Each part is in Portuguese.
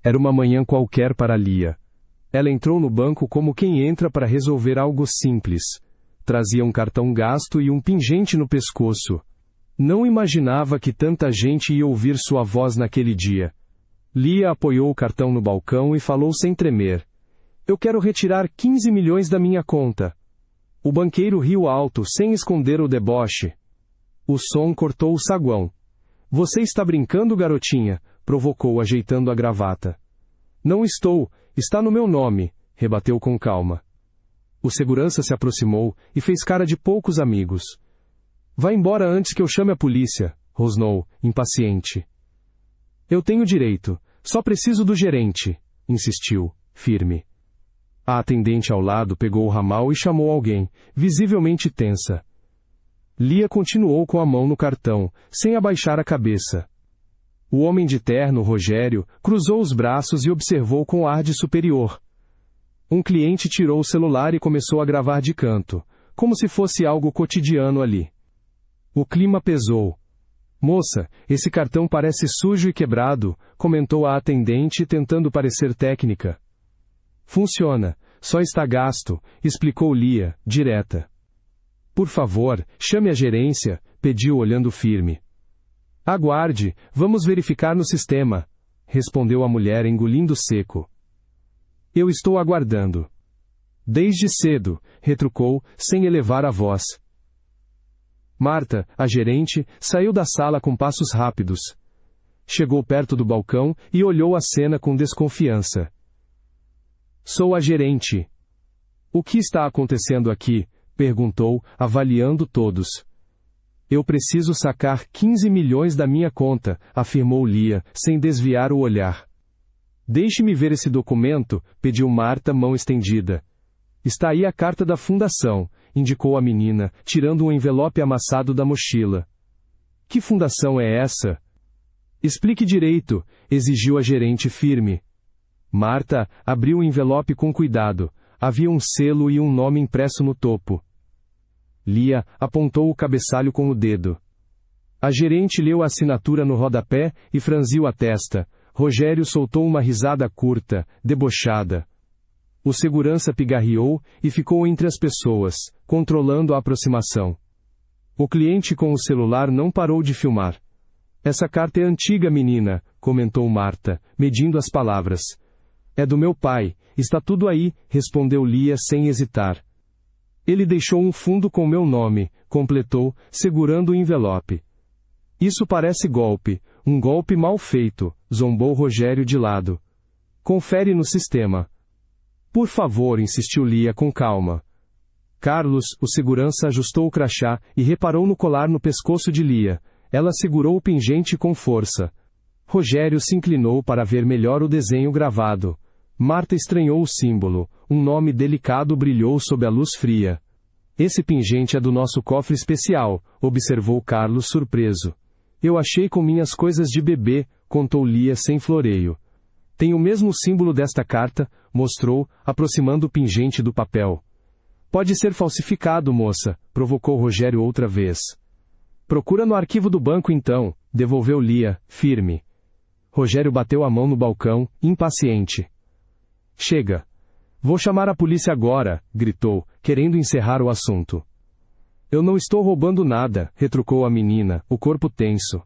Era uma manhã qualquer para Lia. Ela entrou no banco como quem entra para resolver algo simples. Trazia um cartão gasto e um pingente no pescoço. Não imaginava que tanta gente ia ouvir sua voz naquele dia. Lia apoiou o cartão no balcão e falou sem tremer. Eu quero retirar 15 milhões da minha conta. O banqueiro riu alto, sem esconder o deboche. O som cortou o saguão. Você está brincando, garotinha? Provocou, ajeitando a gravata. Não estou, está no meu nome, rebateu com calma. O segurança se aproximou e fez cara de poucos amigos. Vá embora antes que eu chame a polícia, rosnou, impaciente. Eu tenho direito, só preciso do gerente, insistiu, firme. A atendente ao lado pegou o ramal e chamou alguém, visivelmente tensa. Lia continuou com a mão no cartão, sem abaixar a cabeça. O homem de terno, Rogério, cruzou os braços e observou com ar de superior. Um cliente tirou o celular e começou a gravar de canto, como se fosse algo cotidiano ali. O clima pesou. Moça, esse cartão parece sujo e quebrado, comentou a atendente tentando parecer técnica. Funciona, só está gasto, explicou Lia, direta. Por favor, chame a gerência, pediu olhando firme. Aguarde, vamos verificar no sistema, respondeu a mulher engolindo seco. Eu estou aguardando. Desde cedo, retrucou, sem elevar a voz. Marta, a gerente, saiu da sala com passos rápidos. Chegou perto do balcão e olhou a cena com desconfiança. Sou a gerente. O que está acontecendo aqui? Perguntou, avaliando todos. Eu preciso sacar 15 milhões da minha conta, afirmou Lia, sem desviar o olhar. Deixe-me ver esse documento, pediu Marta, mão estendida. Está aí a carta da fundação, indicou a menina, tirando um envelope amassado da mochila. Que fundação é essa? Explique direito, exigiu a gerente firme. Marta abriu o envelope com cuidado. Havia um selo e um nome impresso no topo. Lia apontou o cabeçalho com o dedo. A gerente leu a assinatura no rodapé e franziu a testa. Rogério soltou uma risada curta, debochada. O segurança pigarreou e ficou entre as pessoas, controlando a aproximação. O cliente com o celular não parou de filmar. Essa carta é antiga, menina, comentou Marta, medindo as palavras. É do meu pai, está tudo aí, respondeu Lia sem hesitar. Ele deixou um fundo com meu nome, completou, segurando o envelope. Isso parece golpe, um golpe mal feito, zombou Rogério de lado. Confere no sistema. Por favor, insistiu Lia com calma. Carlos, o segurança, ajustou o crachá e reparou no colar no pescoço de Lia. Ela segurou o pingente com força. Rogério se inclinou para ver melhor o desenho gravado. Marta estranhou o símbolo, um nome delicado brilhou sob a luz fria. Esse pingente é do nosso cofre especial, observou Carlos surpreso. Eu achei com minhas coisas de bebê, contou Lia sem floreio. Tem o mesmo símbolo desta carta, mostrou, aproximando o pingente do papel. Pode ser falsificado, moça, provocou Rogério outra vez. Procura no arquivo do banco então, devolveu Lia, firme. Rogério bateu a mão no balcão, impaciente. Chega. Vou chamar a polícia agora, gritou, querendo encerrar o assunto. Eu não estou roubando nada, retrucou a menina, o corpo tenso.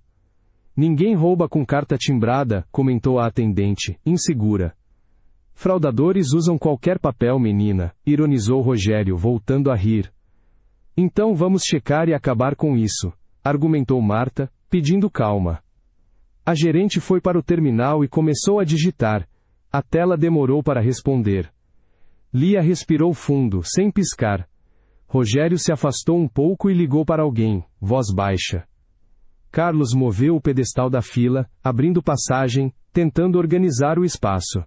Ninguém rouba com carta timbrada, comentou a atendente, insegura. Fraudadores usam qualquer papel, menina, ironizou Rogério, voltando a rir. Então vamos checar e acabar com isso, argumentou Marta, pedindo calma. A gerente foi para o terminal e começou a digitar. A tela demorou para responder. Lia respirou fundo, sem piscar. Rogério se afastou um pouco e ligou para alguém, voz baixa. Carlos moveu o pedestal da fila, abrindo passagem, tentando organizar o espaço.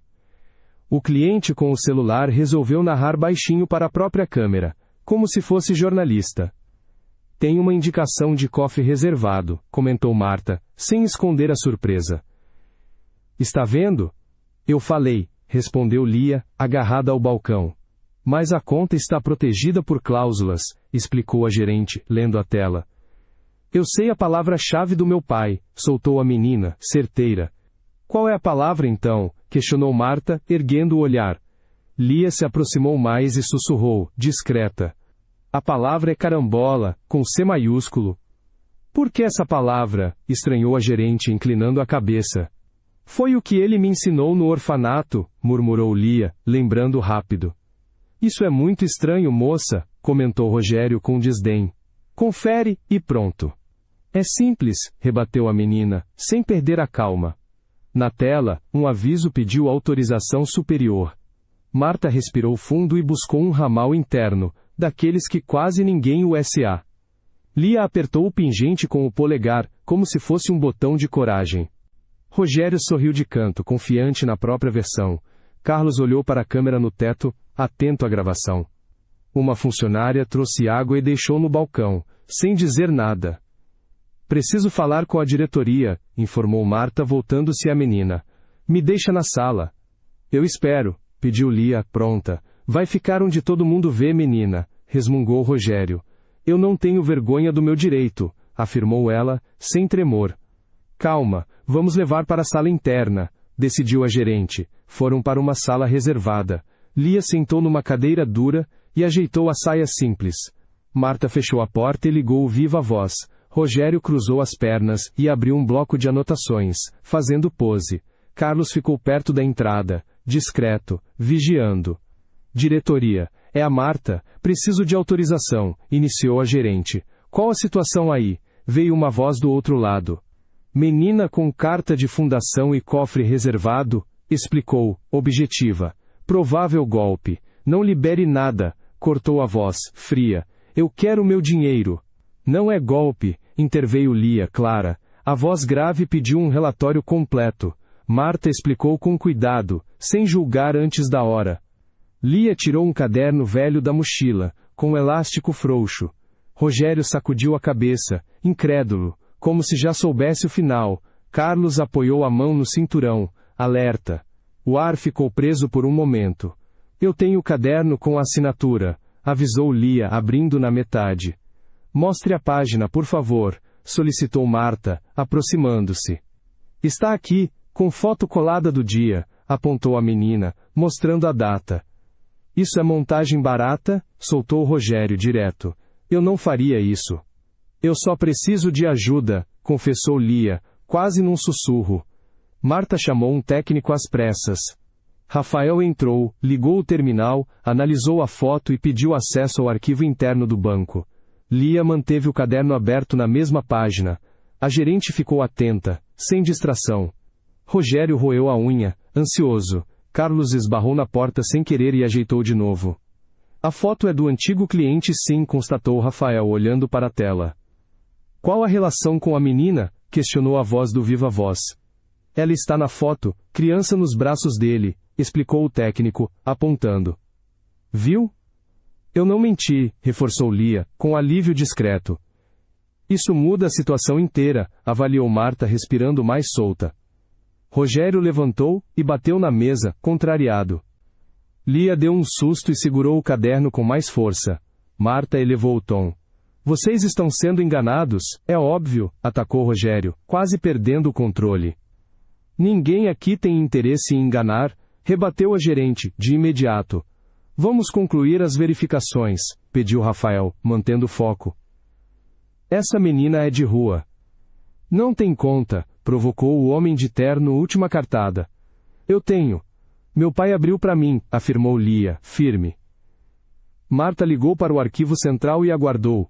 O cliente com o celular resolveu narrar baixinho para a própria câmera, como se fosse jornalista. Tem uma indicação de cofre reservado, comentou Marta, sem esconder a surpresa. Está vendo? Eu falei, respondeu Lia, agarrada ao balcão. Mas a conta está protegida por cláusulas, explicou a gerente, lendo a tela. Eu sei a palavra-chave do meu pai, soltou a menina, certeira. Qual é a palavra então? questionou Marta, erguendo o olhar. Lia se aproximou mais e sussurrou, discreta. A palavra é carambola, com C maiúsculo. Por que essa palavra? Estranhou a gerente inclinando a cabeça. Foi o que ele me ensinou no orfanato, murmurou Lia, lembrando rápido. Isso é muito estranho, moça, comentou Rogério com desdém. Confere, e pronto. É simples, rebateu a menina, sem perder a calma. Na tela, um aviso pediu autorização superior. Marta respirou fundo e buscou um ramal interno, daqueles que quase ninguém usa. Lia apertou o pingente com o polegar, como se fosse um botão de coragem. Rogério sorriu de canto, confiante na própria versão. Carlos olhou para a câmera no teto, atento à gravação. Uma funcionária trouxe água e deixou no balcão, sem dizer nada. Preciso falar com a diretoria, informou Marta voltando-se à menina. Me deixa na sala. Eu espero, pediu Lia, pronta. Vai ficar onde todo mundo vê, menina, resmungou Rogério. Eu não tenho vergonha do meu direito, afirmou ela, sem tremor. Calma, vamos levar para a sala interna, decidiu a gerente. Foram para uma sala reservada. Lia sentou numa cadeira dura e ajeitou a saia simples. Marta fechou a porta e ligou o viva-voz. Rogério cruzou as pernas e abriu um bloco de anotações, fazendo pose. Carlos ficou perto da entrada, discreto, vigiando. Diretoria, é a Marta, preciso de autorização, iniciou a gerente. Qual a situação aí? Veio uma voz do outro lado. Menina com carta de fundação e cofre reservado, explicou, objetiva. Provável golpe. Não libere nada, cortou a voz, fria. Eu quero meu dinheiro. Não é golpe, interveio Lia, clara. A voz grave pediu um relatório completo. Marta explicou com cuidado, sem julgar antes da hora. Lia tirou um caderno velho da mochila, com elástico frouxo. Rogério sacudiu a cabeça, incrédulo, como se já soubesse o final. Carlos apoiou a mão no cinturão, alerta. O ar ficou preso por um momento. Eu tenho o caderno com a assinatura, avisou Lia, abrindo na metade. Mostre a página, por favor, solicitou Marta, aproximando-se. Está aqui, com foto colada do dia, apontou a menina, mostrando a data. Isso é montagem barata? Soltou Rogério direto. Eu não faria isso. Eu só preciso de ajuda, confessou Lia, quase num sussurro. Marta chamou um técnico às pressas. Rafael entrou, ligou o terminal, analisou a foto e pediu acesso ao arquivo interno do banco. Lia manteve o caderno aberto na mesma página. A gerente ficou atenta, sem distração. Rogério roeu a unha, ansioso. Carlos esbarrou na porta sem querer e ajeitou de novo. A foto é do antigo cliente, sim, constatou Rafael olhando para a tela. Qual a relação com a menina? Questionou a voz do viva-voz. Ela está na foto, criança nos braços dele, explicou o técnico, apontando. Viu? Eu não menti, reforçou Lia, com alívio discreto. Isso muda a situação inteira, avaliou Marta respirando mais solta. Rogério levantou e bateu na mesa, contrariado. Lia deu um susto e segurou o caderno com mais força. Marta elevou o tom. Vocês estão sendo enganados, é óbvio, atacou Rogério, quase perdendo o controle. Ninguém aqui tem interesse em enganar, rebateu a gerente, de imediato. Vamos concluir as verificações, pediu Rafael, mantendo o foco. Essa menina é de rua. Não tem conta, provocou o homem de terno última cartada. Eu tenho. Meu pai abriu para mim, afirmou Lia, firme. Marta ligou para o arquivo central e aguardou.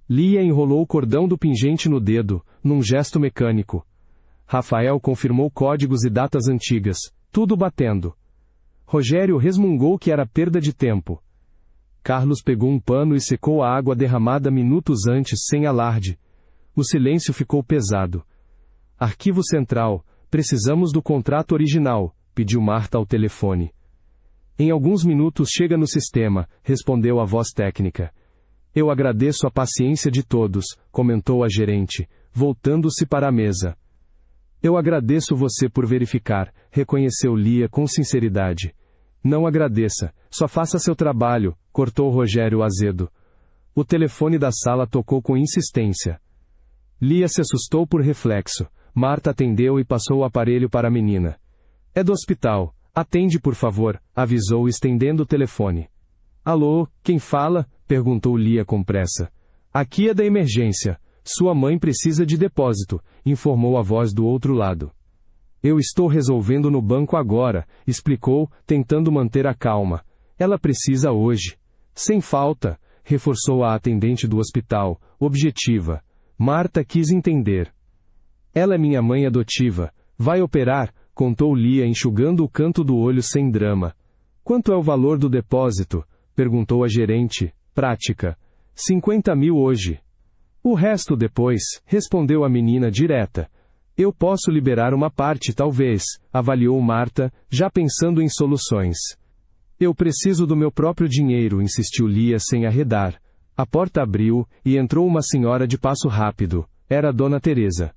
Lia enrolou o cordão do pingente no dedo, num gesto mecânico. Rafael confirmou códigos e datas antigas, tudo batendo. Rogério resmungou que era perda de tempo. Carlos pegou um pano e secou a água derramada minutos antes sem alarde. O silêncio ficou pesado. Arquivo Central, precisamos do contrato original, pediu Marta ao telefone. Em alguns minutos chega no sistema, respondeu a voz técnica. Eu agradeço a paciência de todos, comentou a gerente, voltando-se para a mesa. Eu agradeço você por verificar, reconheceu Lia com sinceridade. Não agradeça, só faça seu trabalho, cortou Rogério azedo. O telefone da sala tocou com insistência. Lia se assustou por reflexo. Marta atendeu e passou o aparelho para a menina. É do hospital. Atende por favor, avisou estendendo o telefone. Alô, quem fala? Perguntou Lia com pressa. Aqui é da emergência. Sua mãe precisa de depósito, informou a voz do outro lado. Eu estou resolvendo no banco agora, explicou, tentando manter a calma. Ela precisa hoje. Sem falta, reforçou a atendente do hospital, objetiva. Marta quis entender. Ela é minha mãe adotiva. Vai operar, contou Lia enxugando o canto do olho sem drama. Quanto é o valor do depósito? Perguntou a gerente, prática. 50.000 hoje. O resto depois, respondeu a menina direta. Eu posso liberar uma parte talvez, avaliou Marta, já pensando em soluções. Eu preciso do meu próprio dinheiro, insistiu Lia sem arredar. A porta abriu, e entrou uma senhora de passo rápido. Era Dona Teresa.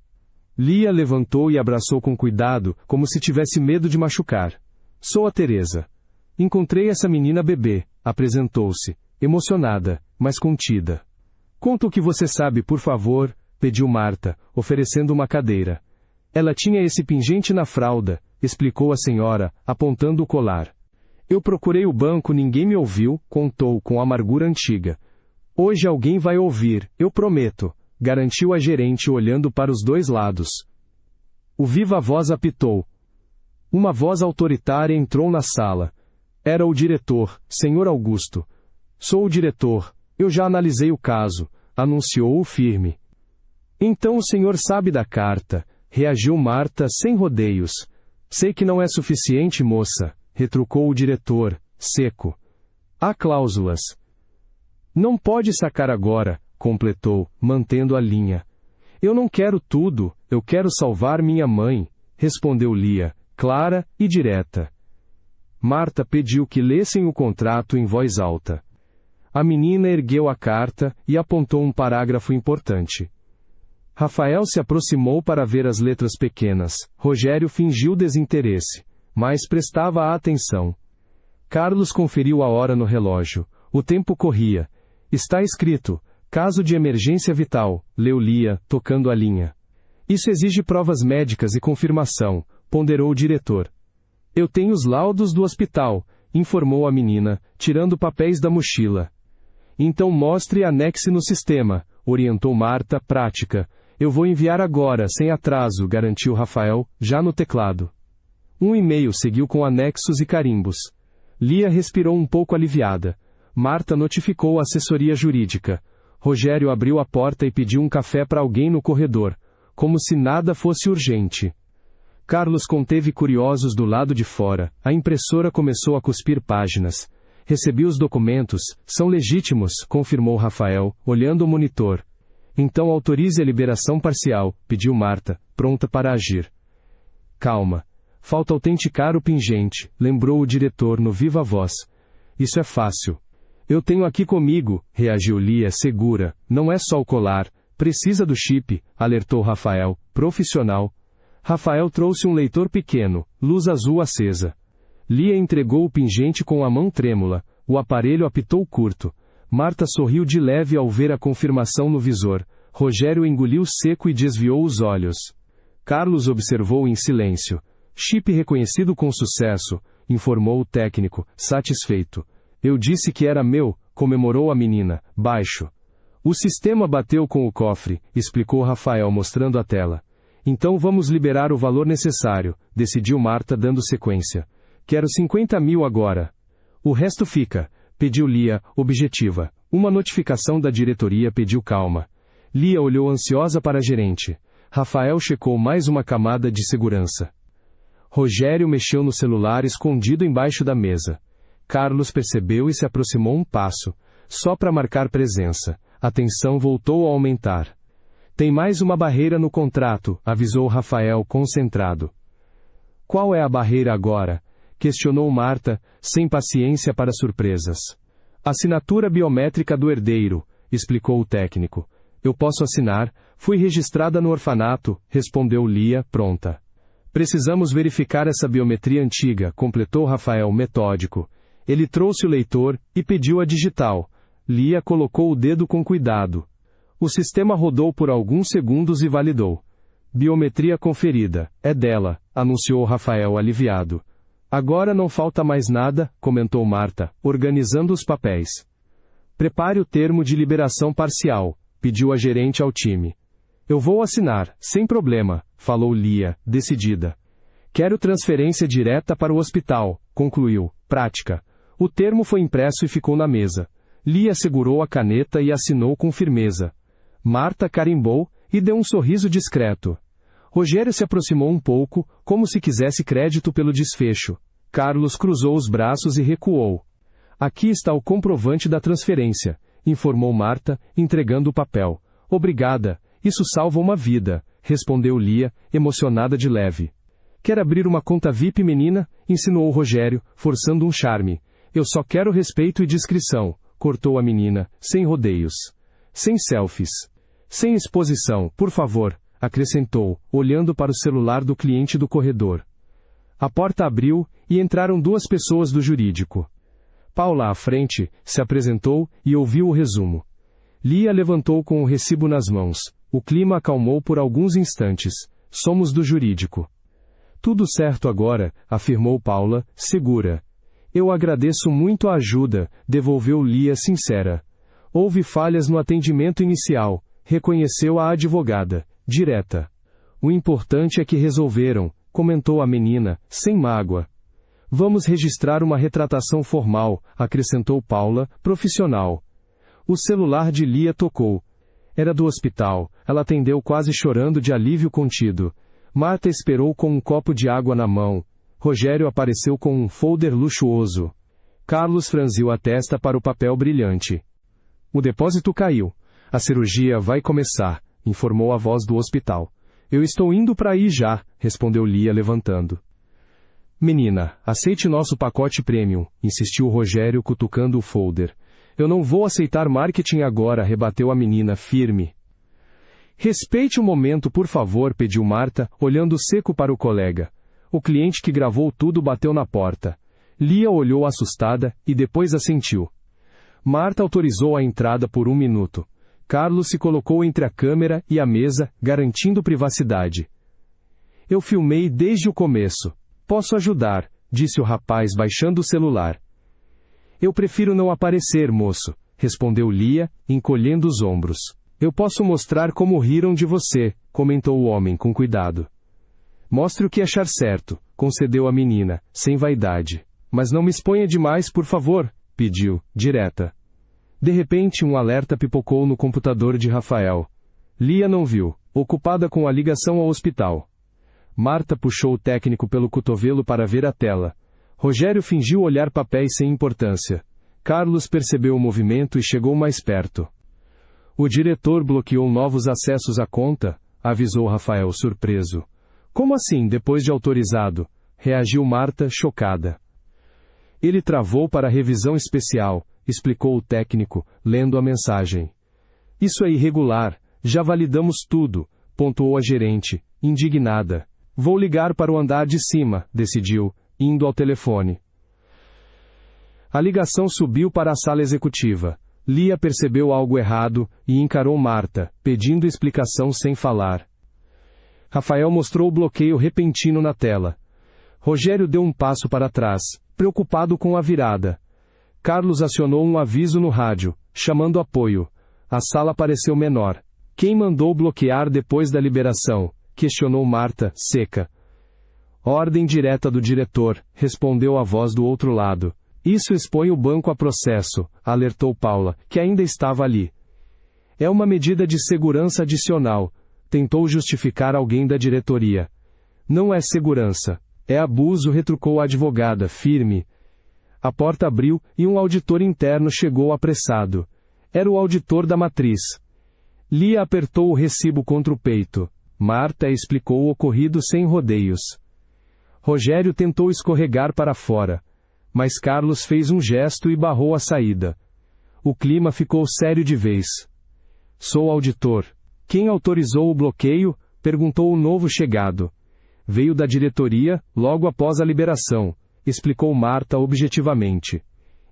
Lia levantou e abraçou com cuidado, como se tivesse medo de machucar. Sou a Teresa. Encontrei essa menina bebê, apresentou-se, emocionada, mas contida. Conta o que você sabe, por favor, pediu Marta, oferecendo uma cadeira. Ela tinha esse pingente na fralda, explicou a senhora, apontando o colar. Eu procurei o banco, ninguém me ouviu, contou com amargura antiga. Hoje alguém vai ouvir, eu prometo, garantiu a gerente olhando para os dois lados. O viva-voz apitou. Uma voz autoritária entrou na sala. Era o diretor, Sr. Augusto. Sou o diretor, eu já analisei o caso, anunciou o firme. Então o senhor sabe da carta, reagiu Marta sem rodeios. Sei que não é suficiente, moça, retrucou o diretor, seco. Há cláusulas. Não pode sacar agora, completou, mantendo a linha. Eu não quero tudo, eu quero salvar minha mãe, respondeu Lia, clara e direta. Marta pediu que lessem o contrato em voz alta. A menina ergueu a carta e apontou um parágrafo importante. Rafael se aproximou para ver as letras pequenas. Rogério fingiu desinteresse, mas prestava atenção. Carlos conferiu a hora no relógio. O tempo corria. Está escrito, caso de emergência vital, leu Lia, tocando a linha. Isso exige provas médicas e confirmação, ponderou o diretor. Eu tenho os laudos do hospital, informou a menina, tirando papéis da mochila. Então mostre e anexe no sistema, orientou Marta, prática. Eu vou enviar agora, sem atraso, garantiu Rafael, já no teclado. Um e-mail seguiu com anexos e carimbos. Lia respirou um pouco aliviada. Marta notificou a assessoria jurídica. Rogério abriu a porta e pediu um café para alguém no corredor, como se nada fosse urgente. Carlos conteve curiosos do lado de fora. A impressora começou a cuspir páginas. Recebi os documentos, são legítimos, confirmou Rafael, olhando o monitor. Então autorize a liberação parcial, pediu Marta, pronta para agir. Calma. Falta autenticar o pingente, lembrou o diretor no viva voz. Isso é fácil. Eu tenho aqui comigo, reagiu Lia segura, não é só o colar, precisa do chip, alertou Rafael, profissional. Rafael trouxe um leitor pequeno, luz azul acesa. Lia entregou o pingente com a mão trêmula, o aparelho apitou curto. Marta sorriu de leve ao ver a confirmação no visor. Rogério engoliu seco e desviou os olhos. Carlos observou em silêncio. Chip reconhecido com sucesso, informou o técnico, satisfeito. Eu disse que era meu, comemorou a menina, baixo. O sistema bateu com o cofre, explicou Rafael mostrando a tela. Então vamos liberar o valor necessário, decidiu Marta dando sequência. Quero 50.000 agora. O resto fica, pediu Lia, objetiva. Uma notificação da diretoria pediu calma. Lia olhou ansiosa para a gerente. Rafael checou mais uma camada de segurança. Rogério mexeu no celular escondido embaixo da mesa. Carlos percebeu e se aproximou um passo, só para marcar presença. A tensão voltou a aumentar. Tem mais uma barreira no contrato, avisou Rafael concentrado. Qual é a barreira agora? Questionou Marta, sem paciência para surpresas. Assinatura biométrica do herdeiro, explicou o técnico. Eu posso assinar, fui registrada no orfanato, respondeu Lia, pronta. Precisamos verificar essa biometria antiga, completou Rafael metódico. Ele trouxe o leitor, e pediu a digital. Lia colocou o dedo com cuidado. O sistema rodou por alguns segundos e validou. Biometria conferida. É dela, anunciou Rafael aliviado. Agora não falta mais nada, comentou Marta, organizando os papéis. Prepare o termo de liberação parcial, pediu a gerente ao time. Eu vou assinar, sem problema, falou Lia, decidida. Quero transferência direta para o hospital, concluiu, prática. O termo foi impresso e ficou na mesa. Lia segurou a caneta e assinou com firmeza. Marta carimbou e deu um sorriso discreto. Rogério se aproximou um pouco, como se quisesse crédito pelo desfecho. Carlos cruzou os braços e recuou. Aqui está o comprovante da transferência, informou Marta, entregando o papel. Obrigada, isso salva uma vida, respondeu Lia, emocionada de leve. Quer abrir uma conta VIP, menina? Insinuou Rogério, forçando um charme. Eu só quero respeito e discrição, cortou a menina, sem rodeios. Sem selfies. Sem exposição, por favor, acrescentou, olhando para o celular do cliente do corredor. A porta abriu, e entraram duas pessoas do jurídico. Paula à frente, se apresentou, e ouviu o resumo. Lia levantou com o recibo nas mãos. O clima acalmou por alguns instantes. Somos do jurídico. Tudo certo agora, afirmou Paula, segura. Eu agradeço muito a ajuda, devolveu Lia sincera. Houve falhas no atendimento inicial, reconheceu a advogada, direta. O importante é que resolveram, comentou a menina, sem mágoa. Vamos registrar uma retratação formal, acrescentou Paula, profissional. O celular de Lia tocou. Era do hospital, ela atendeu quase chorando de alívio contido. Marta esperou com um copo de água na mão. Rogério apareceu com um folder luxuoso. Carlos franziu a testa para o papel brilhante. O depósito caiu. A cirurgia vai começar, informou a voz do hospital. Eu estou indo para aí já, respondeu Lia levantando. Menina, aceite nosso pacote premium, insistiu Rogério cutucando o folder. Eu não vou aceitar marketing agora, rebateu a menina firme. Respeite um momento, por favor, pediu Marta, olhando seco para o colega. O cliente que gravou tudo bateu na porta. Lia olhou assustada, e depois assentiu. Marta autorizou a entrada por 1 minuto. Carlos se colocou entre a câmera e a mesa, garantindo privacidade. Eu filmei desde o começo. Posso ajudar, disse o rapaz baixando o celular. Eu prefiro não aparecer, moço, respondeu Lia, encolhendo os ombros. Eu posso mostrar como riram de você, comentou o homem com cuidado. Mostre o que achar certo, concedeu a menina, sem vaidade. Mas não me exponha demais, por favor, pediu, direta. De repente um alerta pipocou no computador de Rafael. Lia não viu, ocupada com a ligação ao hospital. Marta puxou o técnico pelo cotovelo para ver a tela. Rogério fingiu olhar papéis sem importância. Carlos percebeu o movimento e chegou mais perto. O diretor bloqueou novos acessos à conta, avisou Rafael surpreso. Como assim, depois de autorizado? Reagiu Marta, chocada. Ele travou para a revisão especial, explicou o técnico, lendo a mensagem. Isso é irregular, já validamos tudo, pontuou a gerente, indignada. Vou ligar para o andar de cima, decidiu, indo ao telefone. A ligação subiu para a sala executiva. Lia percebeu algo errado, e encarou Marta, pedindo explicação sem falar. Rafael mostrou o bloqueio repentino na tela. Rogério deu um passo para trás, preocupado com a virada. Carlos acionou um aviso no rádio, chamando apoio. A sala pareceu menor. Quem mandou bloquear depois da liberação? Questionou Marta, seca. Ordem direta do diretor, respondeu a voz do outro lado. Isso expõe o banco a processo, alertou Paula, que ainda estava ali. É uma medida de segurança adicional, tentou justificar alguém da diretoria. Não é segurança, é abuso, retrucou a advogada, firme. A porta abriu, e um auditor interno chegou apressado. Era o auditor da matriz. Lia apertou o recibo contra o peito. Marta explicou o ocorrido sem rodeios. Rogério tentou escorregar para fora. Mas Carlos fez um gesto e barrou a saída. O clima ficou sério de vez. Sou auditor. Quem autorizou o bloqueio? Perguntou o novo chegado. Veio da diretoria, logo após a liberação, explicou Marta objetivamente.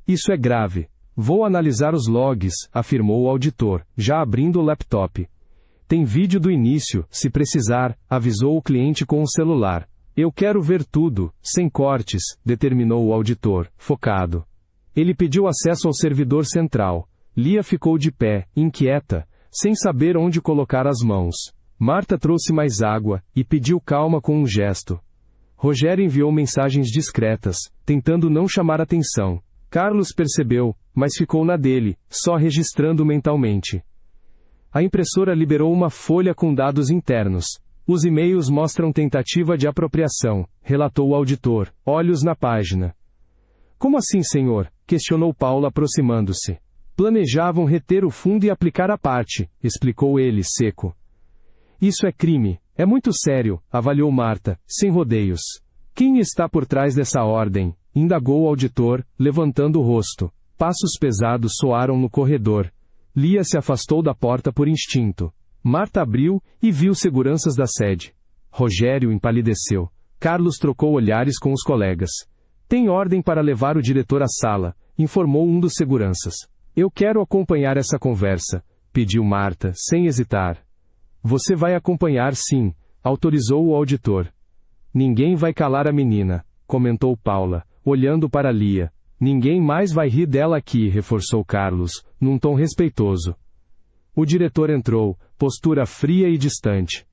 Isso é grave. Vou analisar os logs, afirmou o auditor, já abrindo o laptop. Tem vídeo do início, se precisar, avisou o cliente com o celular. Eu quero ver tudo, sem cortes, determinou o auditor, focado. Ele pediu acesso ao servidor central. Lia ficou de pé, inquieta, sem saber onde colocar as mãos. Marta trouxe mais água, e pediu calma com um gesto. Rogério enviou mensagens discretas, tentando não chamar atenção. Carlos percebeu, mas ficou na dele, só registrando mentalmente. A impressora liberou uma folha com dados internos. Os e-mails mostram tentativa de apropriação, relatou o auditor, olhos na página. Como assim, senhor? Questionou Paula aproximando-se. Planejavam reter o fundo e aplicar a parte, explicou ele, seco. Isso é crime. É muito sério, avaliou Marta, sem rodeios. Quem está por trás dessa ordem? Indagou o auditor, levantando o rosto. Passos pesados soaram no corredor. Lia se afastou da porta por instinto. Marta abriu, e viu seguranças da sede. Rogério empalideceu. Carlos trocou olhares com os colegas. Tem ordem para levar o diretor à sala, informou um dos seguranças. Eu quero acompanhar essa conversa, pediu Marta, sem hesitar. Você vai acompanhar sim, autorizou o auditor. Ninguém vai calar a menina, comentou Paula, olhando para Lia. Ninguém mais vai rir dela aqui, reforçou Carlos, num tom respeitoso. O diretor entrou, postura fria e distante.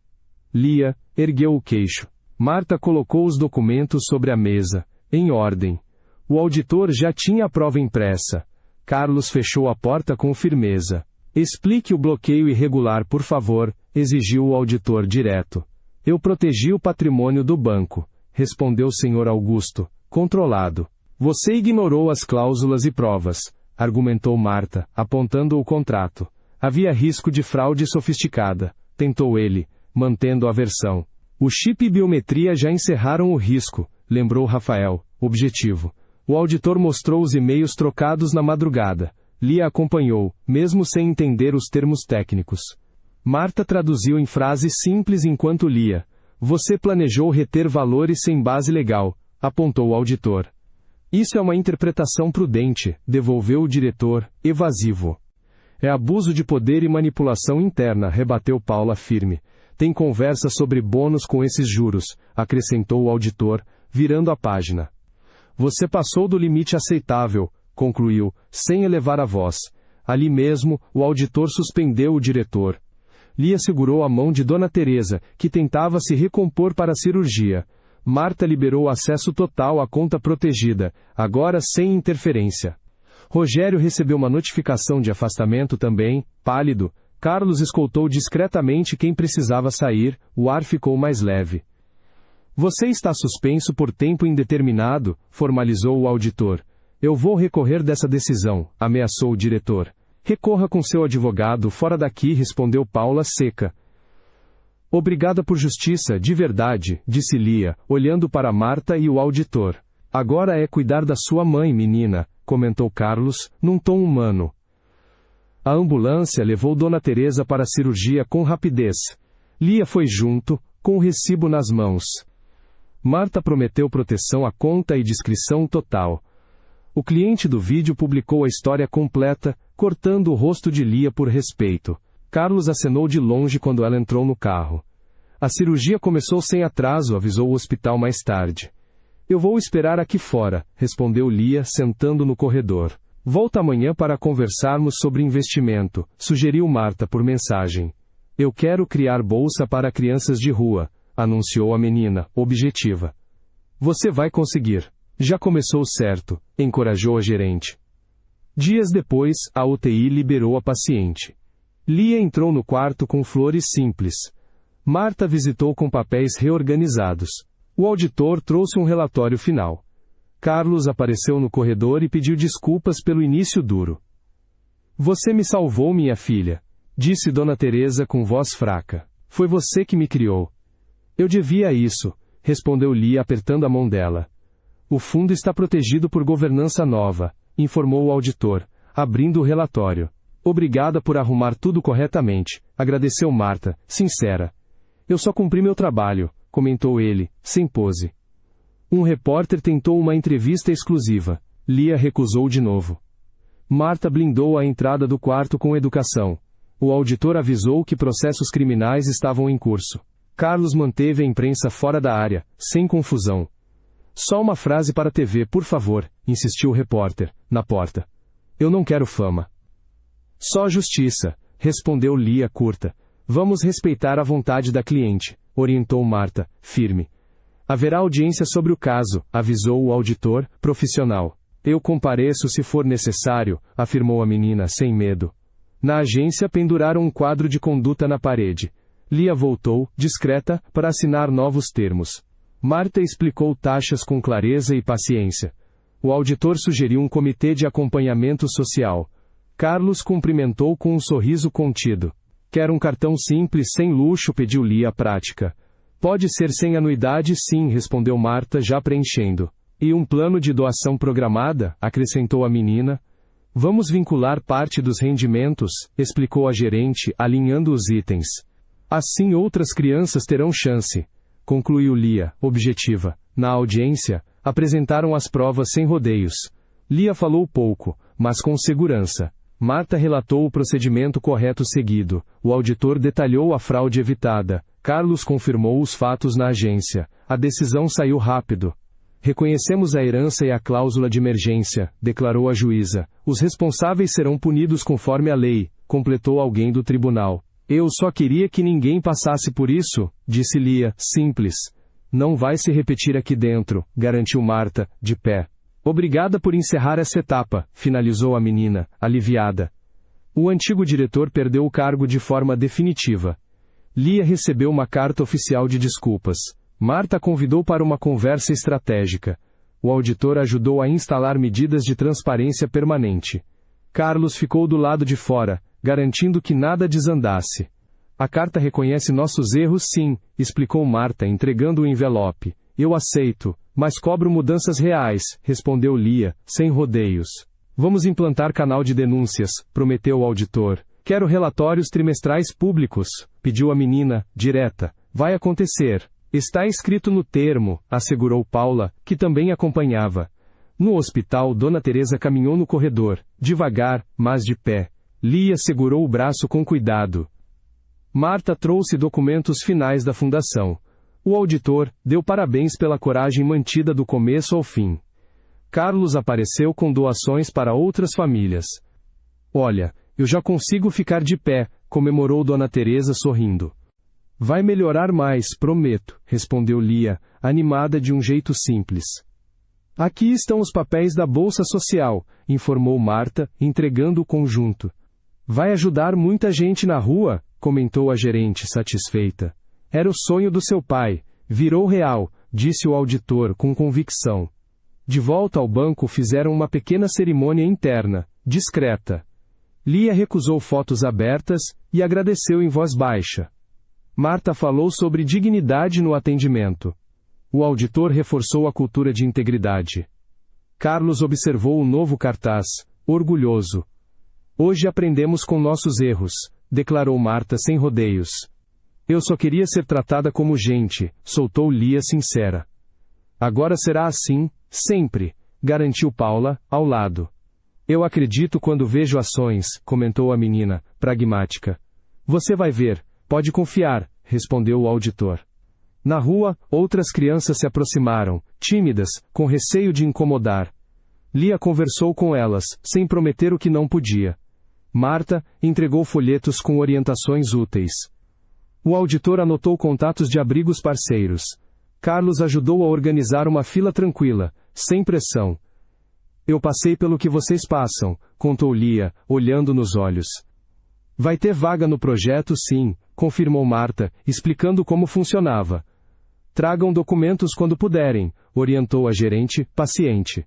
Lia ergueu o queixo. Marta colocou os documentos sobre a mesa, em ordem. O auditor já tinha a prova impressa. Carlos fechou a porta com firmeza. Explique o bloqueio irregular, por favor, exigiu o auditor direto. Eu protegi o patrimônio do banco, respondeu o Sr. Augusto, controlado. Você ignorou as cláusulas e provas, argumentou Marta, apontando o contrato. Havia risco de fraude sofisticada, tentou ele, mantendo a versão. O chip e biometria já encerraram o risco, lembrou Rafael, objetivo. O auditor mostrou os e-mails trocados na madrugada. Lia acompanhou, mesmo sem entender os termos técnicos. Marta traduziu em frases simples enquanto lia. Você planejou reter valores sem base legal, apontou o auditor. Isso é uma interpretação prudente, devolveu o diretor, evasivo. É abuso de poder e manipulação interna, rebateu Paula firme. Tem conversa sobre bônus com esses juros, acrescentou o auditor, virando a página. Você passou do limite aceitável, concluiu, sem elevar a voz. Ali mesmo, o auditor suspendeu o diretor. Lia segurou a mão de Dona Teresa, que tentava se recompor para a cirurgia. Marta liberou acesso total à conta protegida, agora sem interferência. Rogério recebeu uma notificação de afastamento também, pálido. Carlos escoltou discretamente quem precisava sair, o ar ficou mais leve. Você está suspenso por tempo indeterminado, formalizou o auditor. Eu vou recorrer dessa decisão, ameaçou o diretor. Recorra com seu advogado fora daqui, respondeu Paula seca. Obrigada por justiça, de verdade, disse Lia, olhando para Marta e o auditor. Agora é cuidar da sua mãe, menina, comentou Carlos, num tom humano. A ambulância levou Dona Teresa para a cirurgia com rapidez. Lia foi junto, com o recibo nas mãos. Marta prometeu proteção à conta e discrição total. O cliente do vídeo publicou a história completa, cortando o rosto de Lia por respeito. Carlos acenou de longe quando ela entrou no carro. A cirurgia começou sem atraso, avisou o hospital mais tarde. Eu vou esperar aqui fora, respondeu Lia, sentando no corredor. Volta amanhã para conversarmos sobre investimento, sugeriu Marta por mensagem. Eu quero criar bolsa para crianças de rua, anunciou a menina, objetiva. Você vai conseguir. Já começou certo, encorajou a gerente. Dias depois, a UTI liberou a paciente. Lia entrou no quarto com flores simples. Marta visitou com papéis reorganizados. O auditor trouxe um relatório final. Carlos apareceu no corredor e pediu desculpas pelo início duro. Você me salvou, minha filha, disse Dona Teresa com voz fraca. Foi você que me criou. Eu devia isso, respondeu Lia apertando a mão dela. O fundo está protegido por governança nova, informou o auditor, abrindo o relatório. Obrigada por arrumar tudo corretamente, agradeceu Marta, sincera. Eu só cumpri meu trabalho, comentou ele, sem pose. Um repórter tentou uma entrevista exclusiva. Lia recusou de novo. Marta blindou a entrada do quarto com educação. O auditor avisou que processos criminais estavam em curso. Carlos manteve a imprensa fora da área, sem confusão. Só uma frase para a TV, por favor, insistiu o repórter, na porta. Eu não quero fama. Só justiça, respondeu Lia curta. Vamos respeitar a vontade da cliente, orientou Marta, firme. Haverá audiência sobre o caso, avisou o auditor, profissional. Eu compareço se for necessário, afirmou a menina sem medo. Na agência penduraram um quadro de conduta na parede. Lia voltou, discreta, para assinar novos termos. Marta explicou taxas com clareza e paciência. O auditor sugeriu um comitê de acompanhamento social. Carlos cumprimentou com um sorriso contido. Quer um cartão simples sem luxo, pediu Lia prática. Pode ser sem anuidade, sim, respondeu Marta já preenchendo. E um plano de doação programada, acrescentou a menina. Vamos vincular parte dos rendimentos, explicou a gerente, alinhando os itens. Assim outras crianças terão chance, concluiu Lia, objetiva. Na audiência, apresentaram as provas sem rodeios. Lia falou pouco, mas com segurança. Marta relatou o procedimento correto seguido. O auditor detalhou a fraude evitada. Carlos confirmou os fatos na agência. A decisão saiu rápido. Reconhecemos a herança e a cláusula de emergência, declarou a juíza. Os responsáveis serão punidos conforme a lei, completou alguém do tribunal. Eu só queria que ninguém passasse por isso, disse Lia, simples. Não vai se repetir aqui dentro, garantiu Marta, de pé. Obrigada por encerrar essa etapa, finalizou a menina, aliviada. O antigo diretor perdeu o cargo de forma definitiva. Lia recebeu uma carta oficial de desculpas. Marta convidou para uma conversa estratégica. O auditor ajudou a instalar medidas de transparência permanente. Carlos ficou do lado de fora, garantindo que nada desandasse. A carta reconhece nossos erros, sim, explicou Marta, entregando o envelope. Eu aceito, mas cobro mudanças reais, respondeu Lia, sem rodeios. Vamos implantar canal de denúncias, prometeu o auditor. Quero relatórios trimestrais públicos, pediu a menina, direta. Vai acontecer. Está escrito no termo, assegurou Paula, que também acompanhava. No hospital, Dona Teresa caminhou no corredor, devagar, mas de pé. Lia segurou o braço com cuidado. Marta trouxe documentos finais da fundação. O auditor deu parabéns pela coragem mantida do começo ao fim. Carlos apareceu com doações para outras famílias. Olha, eu já consigo ficar de pé, comemorou Dona Teresa sorrindo. Vai melhorar mais, prometo, respondeu Lia, animada de um jeito simples. Aqui estão os papéis da Bolsa Social, informou Marta, entregando o conjunto. Vai ajudar muita gente na rua, comentou a gerente satisfeita. Era o sonho do seu pai, virou real, disse o auditor com convicção. De volta ao banco fizeram uma pequena cerimônia interna, discreta. Lia recusou fotos abertas, e agradeceu em voz baixa. Marta falou sobre dignidade no atendimento. O auditor reforçou a cultura de integridade. Carlos observou o novo cartaz, orgulhoso. Hoje aprendemos com nossos erros, declarou Marta sem rodeios. Eu só queria ser tratada como gente, soltou Lia sincera. Agora será assim, sempre, garantiu Paula, ao lado. Eu acredito quando vejo ações, comentou a menina, pragmática. Você vai ver, pode confiar, respondeu o auditor. Na rua, outras crianças se aproximaram, tímidas, com receio de incomodar. Lia conversou com elas, sem prometer o que não podia. Marta entregou folhetos com orientações úteis. O auditor anotou contatos de abrigos parceiros. Carlos ajudou a organizar uma fila tranquila, sem pressão. Eu passei pelo que vocês passam, contou Lia, olhando nos olhos. Vai ter vaga no projeto, sim, confirmou Marta, explicando como funcionava. Tragam documentos quando puderem, orientou a gerente, paciente.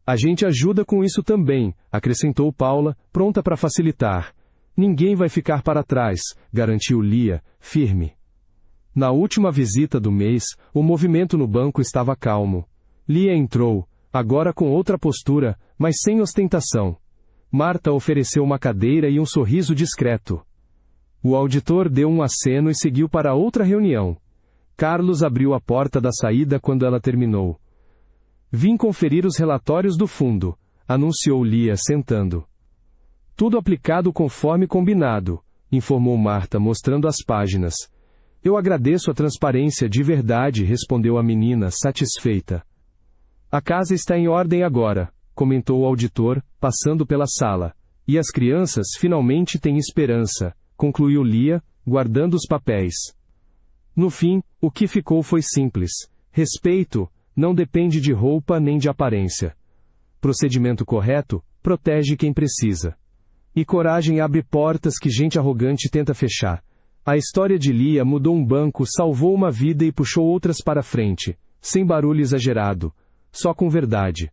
A gente ajuda com isso também, acrescentou Paula, pronta para facilitar. Ninguém vai ficar para trás, garantiu Lia, firme. Na última visita do mês, o movimento no banco estava calmo. Lia entrou, agora com outra postura, mas sem ostentação. Marta ofereceu uma cadeira e um sorriso discreto. O auditor deu um aceno e seguiu para outra reunião. Carlos abriu a porta da saída quando ela terminou. Vim conferir os relatórios do fundo, anunciou Lia sentando. Tudo aplicado conforme combinado, informou Marta mostrando as páginas. Eu agradeço a transparência de verdade, respondeu a menina satisfeita. A casa está em ordem agora, comentou o auditor, passando pela sala. E as crianças finalmente têm esperança, concluiu Lia, guardando os papéis. No fim, o que ficou foi simples. Respeito não depende de roupa nem de aparência. Procedimento correto protege quem precisa. E coragem abre portas que gente arrogante tenta fechar. A história de Lia mudou um banco, salvou uma vida e puxou outras para frente, sem barulho exagerado, só com verdade.